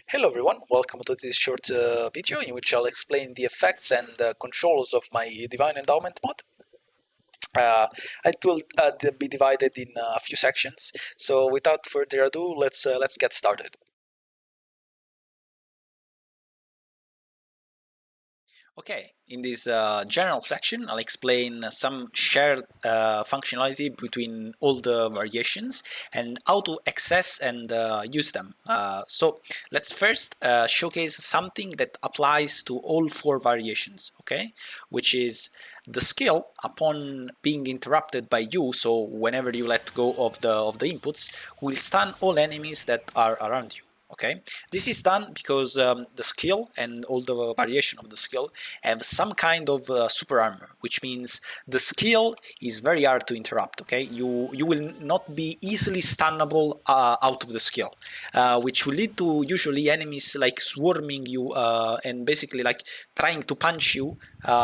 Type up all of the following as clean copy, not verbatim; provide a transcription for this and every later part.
Hello everyone, welcome to this short video in which I'll explain the effects and controls of my Divine Endowment mod. It will be divided in a few sections, so without further ado, let's get started. Okay, in this general section, I'll explain some shared functionality between all the variations and how to access and use them. So let's first showcase something that applies to all four variations, okay? Which is the skill upon being interrupted by you. So whenever you let go of the inputs, will stun all enemies that are around you. Okay, this is done because the skill and all the variation of the skill have some kind of super armor, which means the skill is very hard to interrupt. Okay, you will not be easily stunnable out of the skill, which will lead to usually enemies like swarming you and basically like trying to punch you,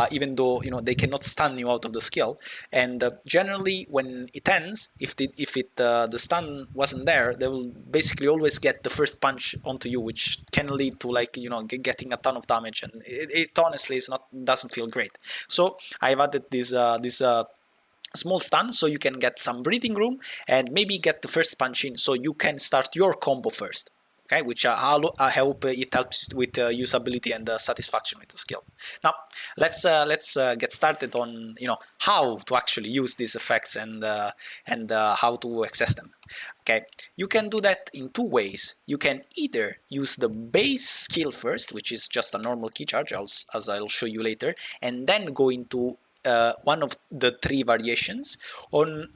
even though they cannot stun you out of the skill. And generally, when it ends, if the stun wasn't there, they will basically always get the first punch onto you, which can lead to like getting a ton of damage, and it honestly doesn't feel great. So I've added this small stun so you can get some breathing room and maybe get the first punch in so you can start your combo first. Okay, which I hope it helps with usability and satisfaction with the skill. Now let's get started on how to actually use these effects and how to access them. Okay, you can do that in two ways. You can either use the base skill first, which is just a normal key charge, as I'll show you later, and then go into one of the three variations, or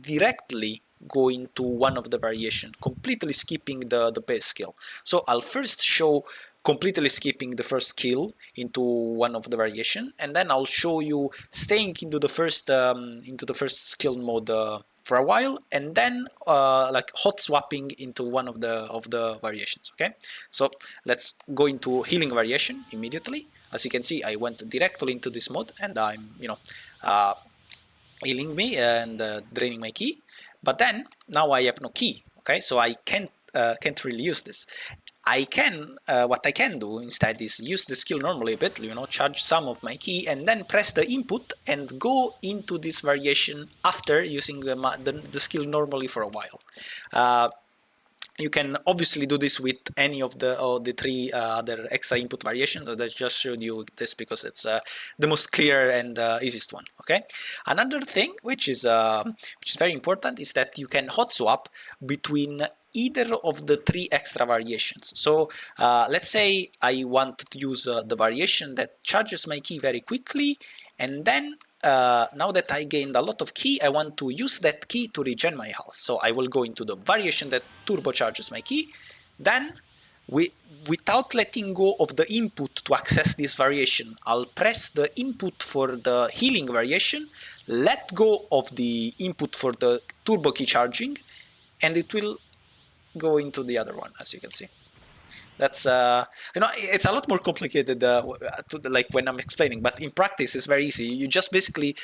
directly go into one of the variation, completely skipping the base skill. So I'll first show completely skipping the first skill into one of the variation, and then I'll show you staying into the first skill mode for a while, and then like hot swapping into one of the variations. Okay, so let's go into healing variation immediately. As you can see, I went directly into this mode, and I'm uh, healing me and draining my key. But then now I have no key. Okay, so I can't really use this. I can what I can do instead is use the skill normally a bit, charge some of my key and then press the input and go into this variation after using the skill normally for a while. You can obviously do this with any of the three other extra input variations that I just showed you this because it's the most clear and easiest one. Okay. Another thing which is very important is that you can hot swap between either of the three extra variations. So let's say I want to use the variation that charges my key very quickly, and then now that I gained a lot of key, I want to use that key to regen my health. So I will go into the variation that turbocharges my key. Then, without letting go of the input to access this variation, I'll press the input for the healing variation, let go of the input for the turbo key charging, and it will go into the other one, as you can see. That's it's a lot more complicated like when I'm explaining, but in practice it's very easy. You just basically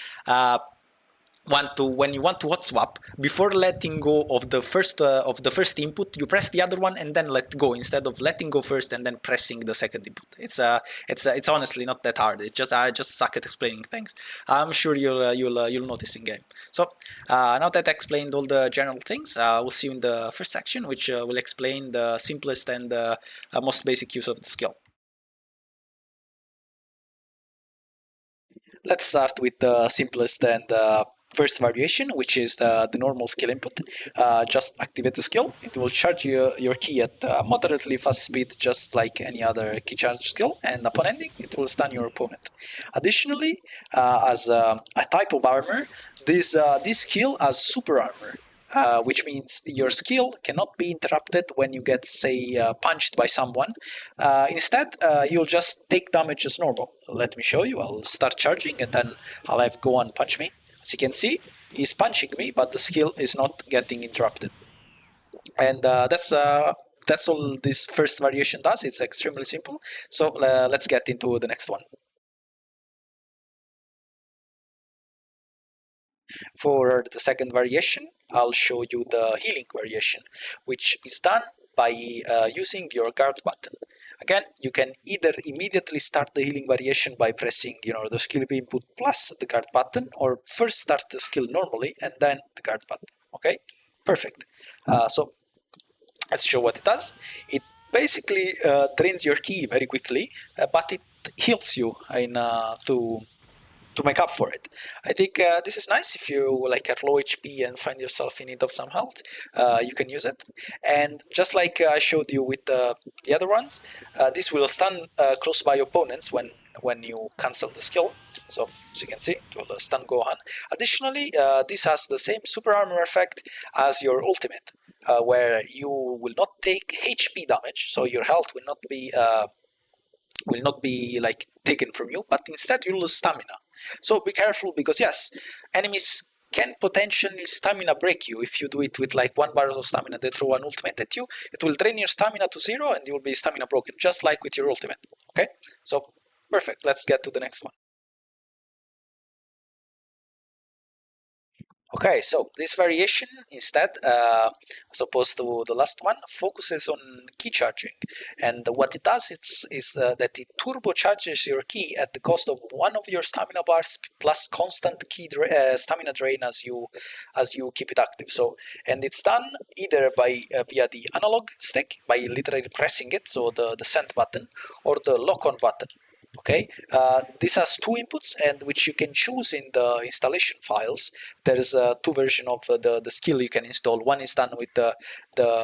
when you want to hot swap, before letting go of the first input, you press the other one and then let go, instead of letting go first and then pressing the second input. It's honestly not that hard. I just suck at explaining things. I'm sure you'll notice in game. So now that I explained all the general things, we'll see you in the first section, which will explain the simplest and most basic use of the skill. Let's start with the simplest and first variation, which is the normal skill input. Just activate the skill. It will charge your key at moderately fast speed, just like any other key charge skill, and upon ending, it will stun your opponent. Additionally, as a type of armor, this skill has super armor. Which means your skill cannot be interrupted when you get, say, punched by someone. Instead, you'll just take damage as normal. Let me show you. I'll start charging and then I'll have go and punch me. As you can see, he's punching me, but the skill is not getting interrupted. And that's all this first variation does. It's extremely simple. So let's get into the next one. For the second variation, I'll show you the healing variation, which is done by using your guard button. Again, you can either immediately start the healing variation by pressing, the skill input plus the guard button, or first start the skill normally and then the guard button. Okay, perfect. So let's show what it does. It basically drains your ki very quickly, but it heals you to make up for it. I think this is nice if you like at low HP and find yourself in need of some health. You can use it. And just like I showed you with the other ones, this will stun close by opponents when you cancel the skill. So as you can see, it will stun Gohan. Additionally, this has the same super armor effect as your ultimate, where you will not take HP damage, so your health will not be like taken from you, but instead you lose stamina. So be careful, because yes, enemies can potentially stamina break you if you do it with like 1 bar of stamina. They throw an ultimate at you, it will drain your stamina to 0 and you will be stamina broken, just like with your ultimate. Okay, so perfect. Let's get to the next one. Okay, so this variation instead, as opposed to the last one, focuses on key charging. And what it does is that it turbocharges your key at the cost of one of your stamina bars plus constant key stamina drain as you keep it active. So, and it's done either by via the analog stick, by literally pressing it, so the send button, or the lock-on button. Okay, this has two inputs, and which you can choose in the installation files. There's two versions of the skill you can install. One is done with the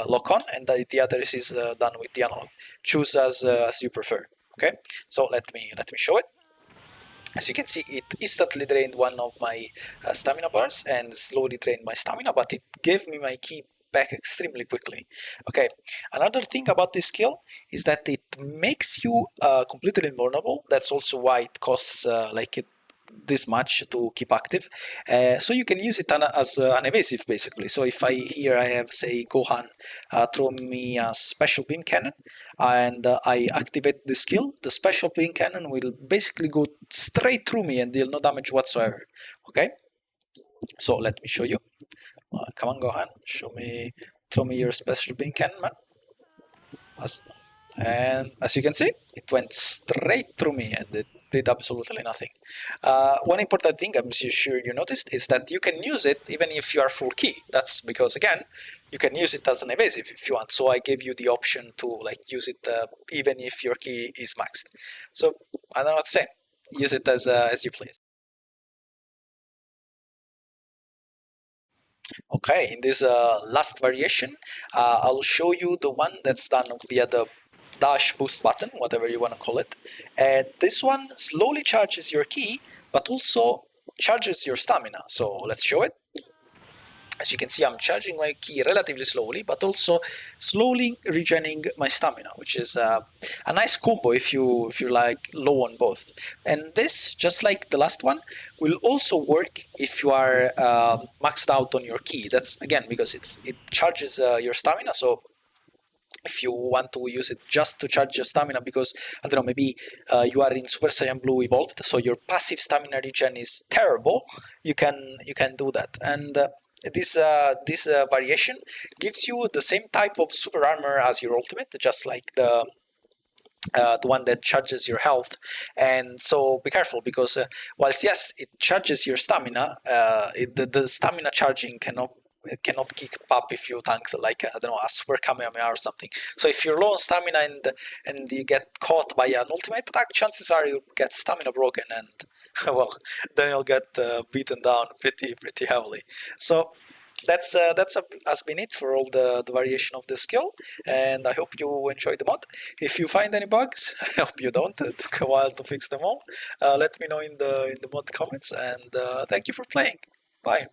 lock-on, and the other is done with the analog. Choose as you prefer. Okay, so let me show it. As you can see, it instantly drained one of my stamina bars and slowly drained my stamina, but it gave me my key back extremely quickly. Okay, another thing about this skill is that it makes you completely invulnerable. That's also why it costs this much to keep active. So you can use it as an evasive, basically. So if I have, say, Gohan throw me a special beam cannon, and I activate the skill, the special beam cannon will basically go straight through me and deal no damage whatsoever. Okay, so let me show you. Come on, Gohan, throw me your special beam cannon, man. And as you can see, it went straight through me and it did absolutely nothing. One important thing I'm sure you noticed is that you can use it even if you are full key. That's because, again, you can use it as an evasive if you want. So I gave you the option to use it even if your key is maxed. So I don't know what to say. Use it as you please. Okay, in this last variation, I'll show you the one that's done via the dash boost button, whatever you want to call it. And this one slowly charges your key, but also charges your stamina. So let's show it. As you can see, I'm charging my key relatively slowly, but also slowly regenerating my stamina, which is a nice combo if you're like low on both. And this, just like the last one, will also work if you are maxed out on your key. That's again because it charges your stamina. So if you want to use it just to charge your stamina, because I don't know, maybe you are in Super Saiyan Blue Evolved, so your passive stamina regen is terrible, you can do that. And this variation gives you the same type of super armor as your ultimate, just like the one that charges your health. And so be careful, because whilst yes, it charges your stamina, the stamina charging cannot keep up if you tank like I don't know, a super Kamehameha or something. So if you're low on stamina and you get caught by an ultimate attack, chances are you'll get stamina broken, and well, then you'll get beaten down pretty heavily. So has been it for all the variation of the skill, and I hope you enjoy the mod. If you find any bugs, I hope you don't. It took a while to fix them all. Let me know in the mod comments, and thank you for playing. Bye.